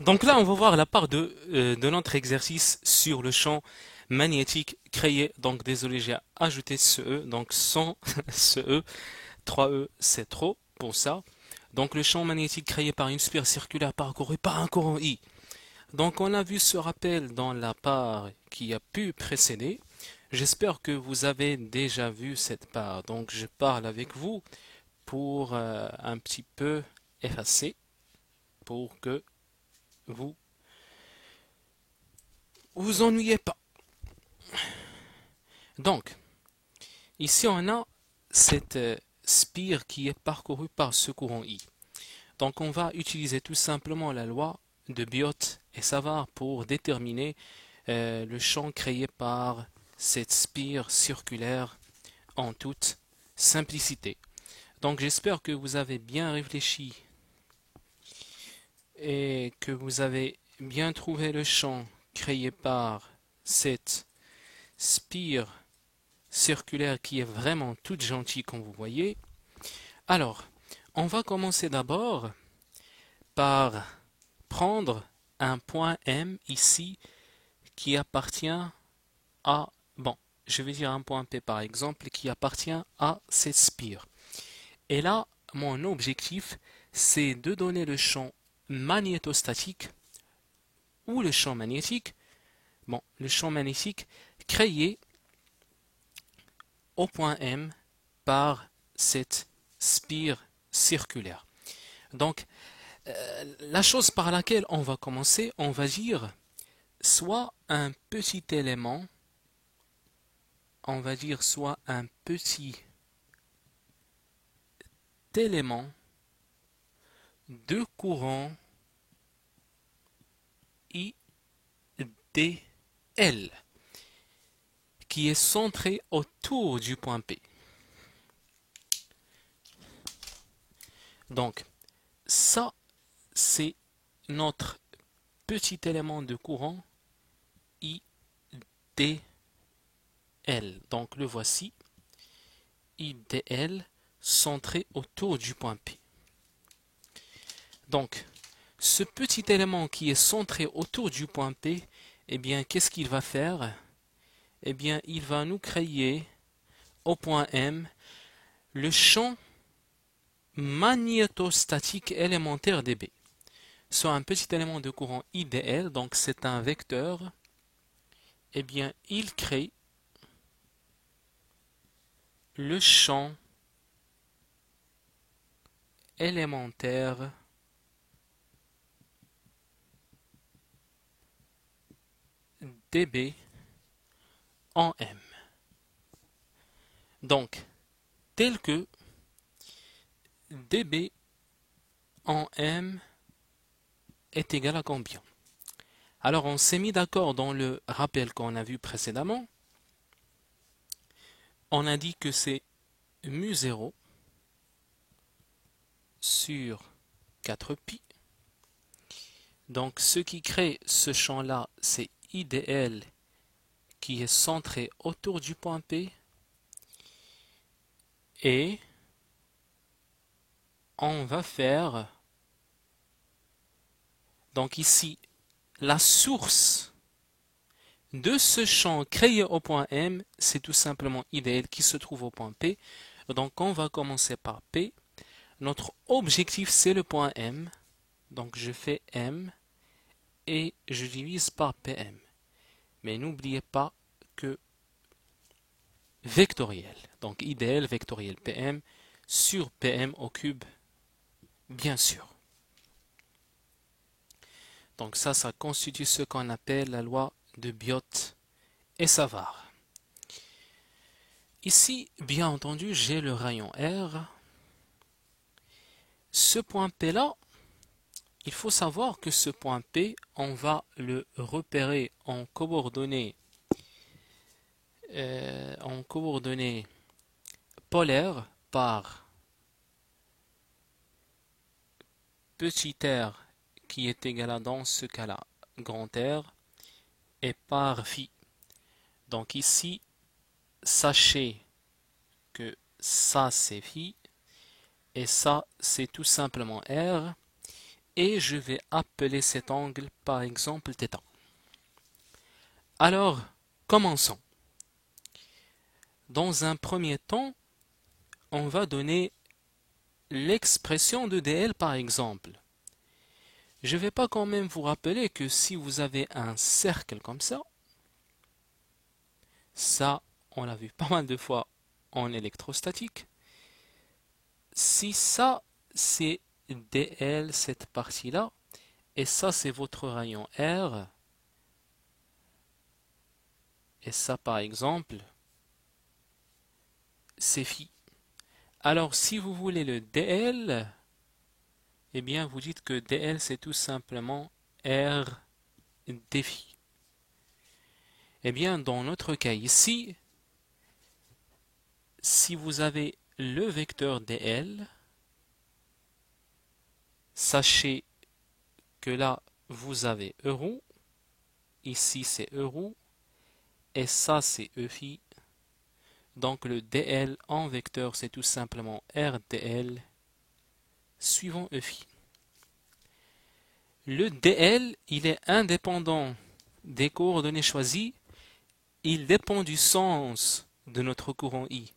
Donc là, on va voir la part de notre exercice sur le champ magnétique créé. Donc désolé, j'ai ajouté ce E, donc sans ce E, 3 E, c'est trop pour ça. Donc le champ magnétique créé par une sphère circulaire parcouru par un courant I. Donc on a vu ce rappel dans la part qui a pu précéder. J'espère que vous avez déjà vu cette part. Donc je parle avec vous pour un petit peu effacer pour que vous vous ennuyez pas. Donc, ici on a cette spire qui est parcourue par ce courant I. Donc on va utiliser tout simplement la loi de Biot et Savart pour déterminer le champ créé par cette spire circulaire en toute simplicité. Donc j'espère que vous avez bien réfléchi et que vous avez bien trouvé le champ créé par cette spire circulaire qui est vraiment toute gentille comme vous voyez. Alors, on va commencer d'abord par prendre un point M ici qui appartient à, bon, je vais dire un point P par exemple, qui appartient à cette spire. Et là, mon objectif, c'est de donner le champ magnétostatique ou le champ magnétique, bon, le champ magnétique créé au point M par cette spire circulaire. Donc, la chose par laquelle on va commencer, on va dire soit un petit élément, on va dire soit un petit élément de courant IDL qui est centré autour du point P. Donc, ça, c'est notre petit élément de courant IDL. Donc, le voici, IDL centré autour du point P. Donc, ce petit élément qui est centré autour du point P, eh bien, qu'est-ce qu'il va faire? Eh bien, il va nous créer au point M le champ magnétostatique élémentaire dB. Soit un petit élément de courant IDL, donc c'est un vecteur, eh bien, il crée le champ élémentaire dB en M. Donc, tel que dB en M est égal à combien? Alors, on s'est mis d'accord dans le rappel qu'on a vu précédemment. On a dit que c'est mu0 sur 4pi. Donc, ce qui crée ce champ-là, c'est IDL qui est centré autour du point P. Et on va faire, donc ici, la source de ce champ créé au point M, c'est tout simplement IDL qui se trouve au point P. Donc on va commencer par P. Notre objectif, c'est le point M. Donc je fais M et je divise par PM. Mais n'oubliez pas que vectoriel. Donc IDL vectoriel PM sur PM au cube, bien sûr. Donc ça constitue ce qu'on appelle la loi de Biot et Savart. Ici, bien entendu, j'ai le rayon R. Ce point P là, il faut savoir que ce point P, on va le repérer en coordonnées polaires par petit r qui est égal à, dans ce cas-là, grand R, et par phi. Donc ici, sachez que ça c'est phi, et ça c'est tout simplement R, et je vais appeler cet angle par exemple θ. Alors, commençons. Dans un premier temps, on va donner l'expression de dl par exemple. Je ne vais pas quand même vous rappeler que si vous avez un cercle comme ça on l'a vu pas mal de fois en électrostatique, si ça c'est dl cette partie-là, et ça c'est votre rayon R, et ça par exemple c'est phi. Alors si vous voulez le dl, eh bien vous dites que dl c'est tout simplement R d phi. Eh bien dans notre cas ici, si vous avez le vecteur dl, sachez que là vous avez euro, ici c'est euro, et ça c'est e phi. Donc le dl en vecteur c'est tout simplement rdl suivant e phi. Le dl il est indépendant des coordonnées choisies, il dépend du sens de notre courant I.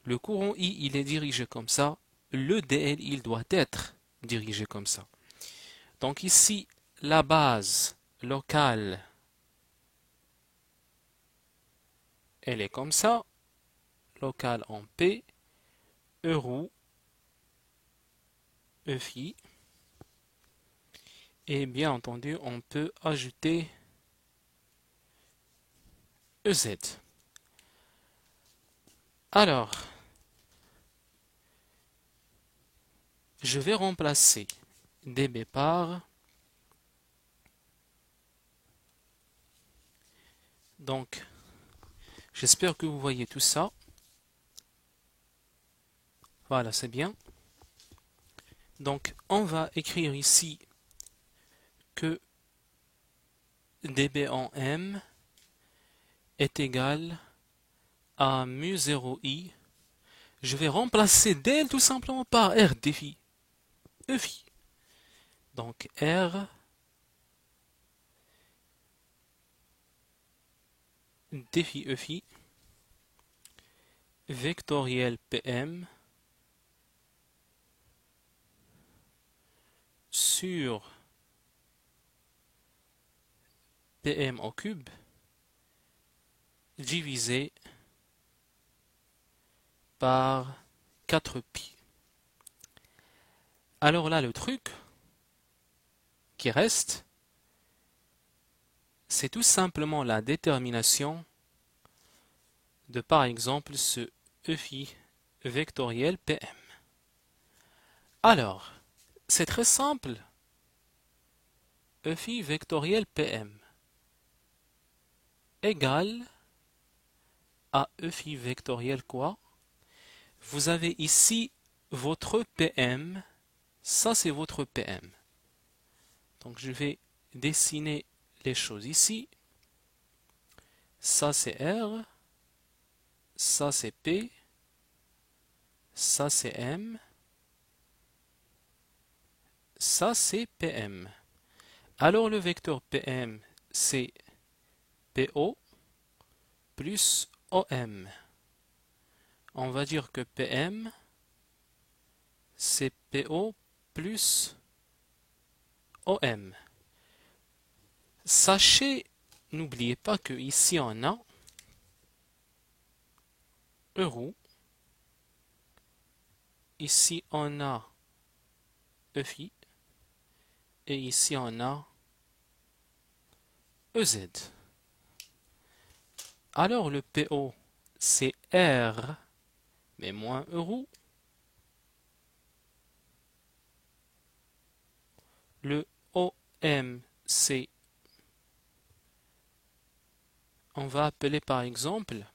Le courant I il est dirigé comme ça, le dl il doit être dirigé comme ça. Donc ici la base locale elle est comme ça, locale en P, euro, e phi, et bien entendu on peut ajouter EZ. Alors, je vais remplacer dB par, donc j'espère que vous voyez tout ça. Voilà, c'est bien. Donc on va écrire ici que dB en M est égal à mu 0i. Je vais remplacer dl tout simplement par R d phi, E phi. Donc R d phi E phi vectoriel Pm sur Pm au cube divisé par 4pi. Alors là, le truc qui reste, c'est tout simplement la détermination de par exemple ce E phi vectoriel Pm. Alors, c'est très simple. E phi vectoriel Pm égale à E phi vectoriel quoi? Vous avez ici votre Pm, ça c'est votre Pm. Donc je vais dessiner les choses ici. Ça c'est R, ça c'est P, ça c'est M, ça c'est Pm. Alors le vecteur Pm c'est PO plus OM. On va dire que Pm c'est PO plus OM. Sachez, n'oubliez pas que ici on a euro, ici on a E phi, et ici on a EZ. Alors le PO c'est R, mais moins euro. Le OM c'est, on va appeler par exemple,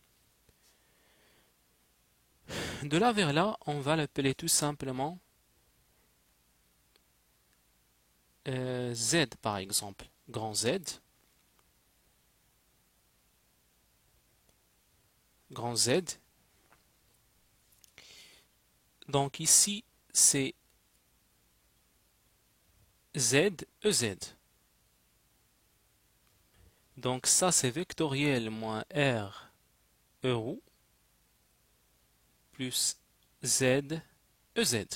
de là vers là, on va l'appeler tout simplement Z par exemple, grand Z, grand Z. Donc ici c'est Z, EZ. Donc ça c'est vectoriel moins R euro plus Z, EZ.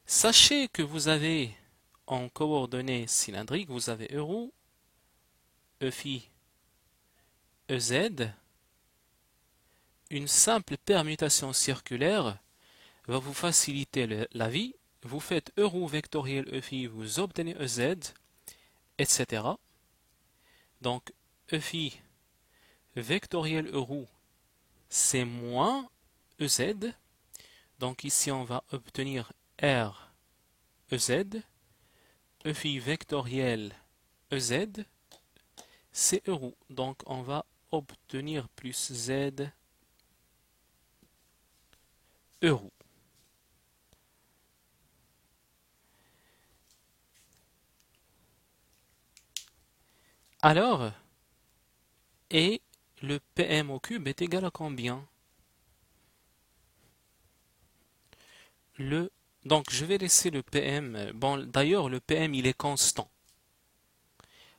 Sachez que vous avez en coordonnées cylindriques, vous avez euro, E phi, EZ. Une simple permutation circulaire va vous faciliter la vie. Vous faites euro vectoriel E phi, vous obtenez EZ, etc. Donc E phi vectoriel euro, c'est moins EZ. Donc ici on va obtenir R EZ. E phi vectoriel EZ, c'est euro. Donc on va obtenir plus Z euro. Alors, et le PM au cube est égal à combien? Donc je vais laisser le PM. Bon, d'ailleurs, le PM il est constant.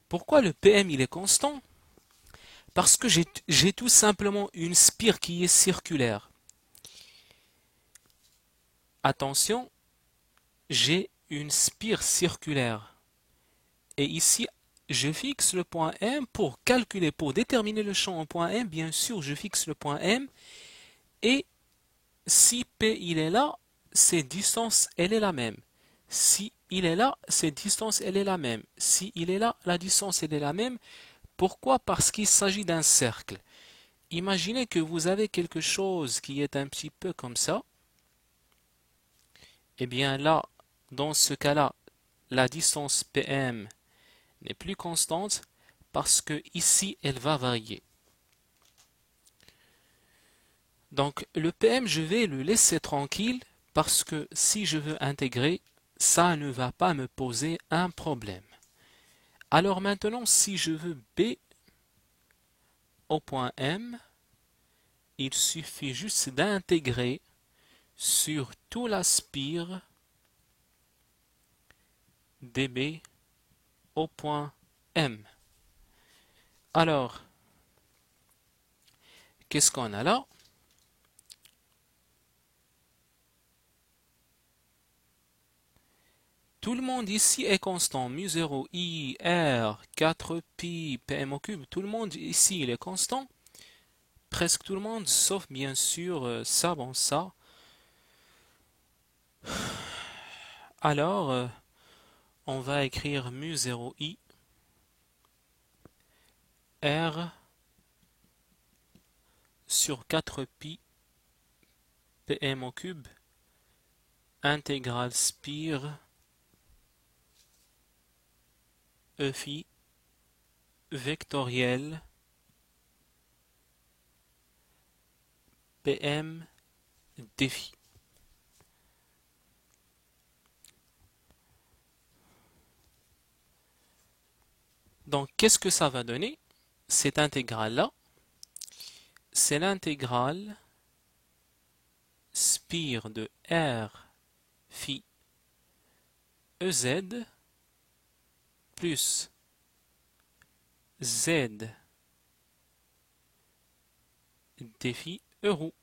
Pourquoi le PM il est constant? Parce que j'ai tout simplement une spire qui est circulaire. Attention, j'ai une spire circulaire. Et ici, je fixe le point M pour calculer, pour déterminer le champ au point M. Bien sûr, je fixe le point M. Et si P il est là, cette distance elle est la même. Si il est là, cette distance elle est la même. Si il est là, la distance elle est la même. Pourquoi? Parce qu'il s'agit d'un cercle. Imaginez que vous avez quelque chose qui est un petit peu comme ça. Eh bien là, dans ce cas-là, la distance PM n'est plus constante parce que ici, elle va varier. Donc le PM, je vais le laisser tranquille parce que si je veux intégrer, ça ne va pas me poser un problème. Alors maintenant, si je veux B au point M, il suffit juste d'intégrer sur tout la spire dB au point M. Alors, qu'est-ce qu'on a là? Tout le monde ici est constant. mu0, i, r, 4pi, pm au cube. Tout le monde ici il est constant. Presque tout le monde, sauf bien sûr ça, bon ça. Alors, on va écrire mu0i, r sur 4pi, pm au cube, intégrale spire, e phi, vectoriel, PM défi. Donc, qu'est-ce que ça va donner? Cette intégrale-là, c'est l'intégrale spire de R phi EZ plus Z défi euro.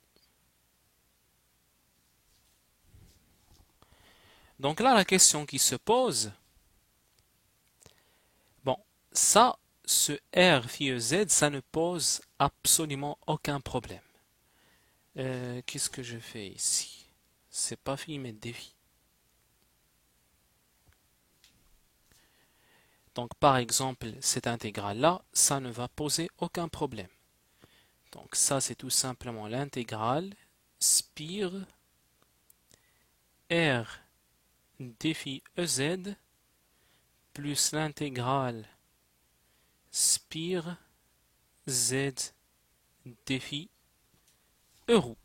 Donc là, la question qui se pose, bon, ça, ce R phi EZ, ça ne pose absolument aucun problème. Qu'est-ce que je fais ici? C'est pas phi, mais défi. Donc par exemple, cette intégrale-là, ça ne va poser aucun problème. Donc ça, c'est tout simplement l'intégrale spire R défi EZ plus l'intégrale spire Z défi euro.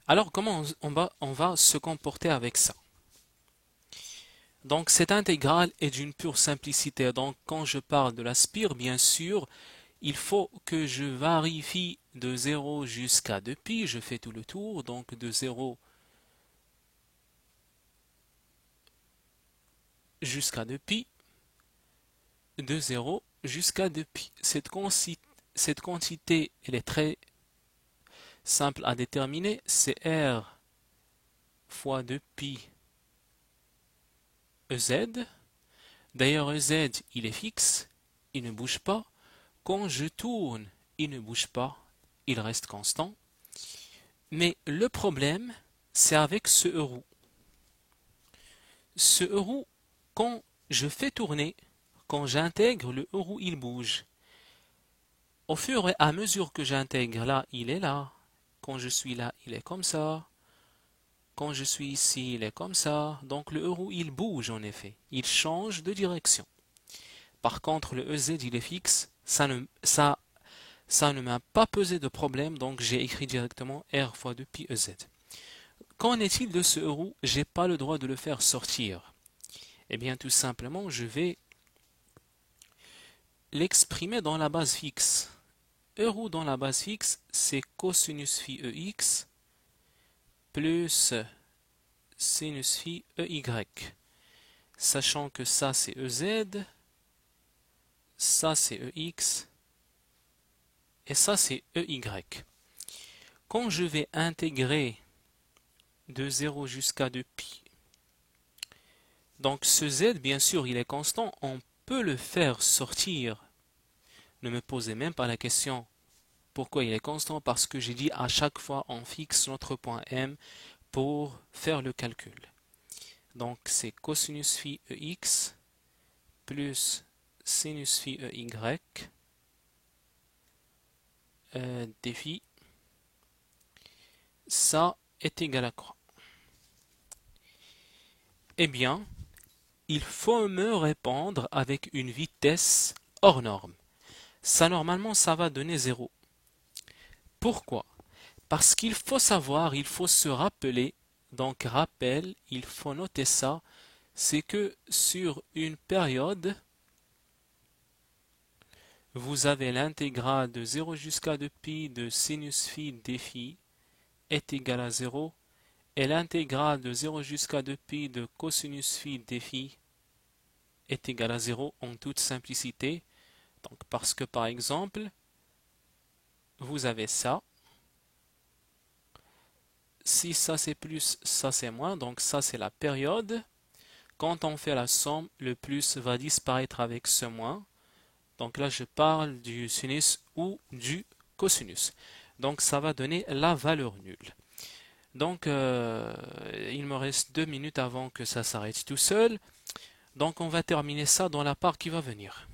Alors comment on va se comporter avec ça? Donc cette intégrale est d'une pure simplicité. Donc quand je parle de la spire, bien sûr, il faut que je vérifie de 0 jusqu'à 2pi. Je fais tout le tour, donc de 0 jusqu'à 2pi, de 0 jusqu'à 2pi. Cette quantité, elle est très simple à déterminer, c'est R fois 2pi EZ. D'ailleurs, EZ, il est fixe, il ne bouge pas. Quand je tourne, il ne bouge pas, il reste constant. Mais le problème, c'est avec ce euro. Ce euro, quand je fais tourner, quand j'intègre, le euro, il bouge. Au fur et à mesure que j'intègre, là, il est là. Quand je suis là, il est comme ça. Quand je suis ici, il est comme ça. Donc le euro, il bouge en effet. Il change de direction. Par contre, le EZ, il est fixe. Ça ne m'a pas posé de problème, donc j'ai écrit directement R fois 2pi EZ. Qu'en est-il de ce euro? J'ai pas le droit de le faire sortir. Eh bien, tout simplement, je vais l'exprimer dans la base fixe. Euro dans la base fixe, c'est cosinus phi EX plus sinus phi EY. Sachant que ça c'est EZ, ça c'est EX, et ça c'est EY. Quand je vais intégrer de 0 jusqu'à 2pi, donc ce Z, bien sûr, il est constant, on peut le faire sortir. Ne me posez même pas la question pourquoi il est constant, parce que j'ai dit à chaque fois on fixe notre point M pour faire le calcul. Donc c'est cosinus phi EX plus sinus phi EY défi, ça est égal à quoi? Eh bien, il faut me répondre avec une vitesse hors norme. Ça, normalement, ça va donner 0. Pourquoi? Parce qu'il faut savoir, il faut se rappeler, donc rappel, il faut noter ça, c'est que sur une période, vous avez l'intégrale de 0 jusqu'à 2pi de sinus phi dφ est égal à 0 et l'intégrale de 0 jusqu'à 2pi de cosinus phi dφ est égal à 0 en toute simplicité. Donc parce que par exemple, vous avez ça. Si ça c'est plus, ça c'est moins, donc ça c'est la période. Quand on fait la somme, le plus va disparaître avec ce moins. Donc là je parle du sinus ou du cosinus. Donc ça va donner la valeur nulle. Donc il me reste 2 minutes avant que ça s'arrête tout seul. Donc on va terminer ça dans la part qui va venir.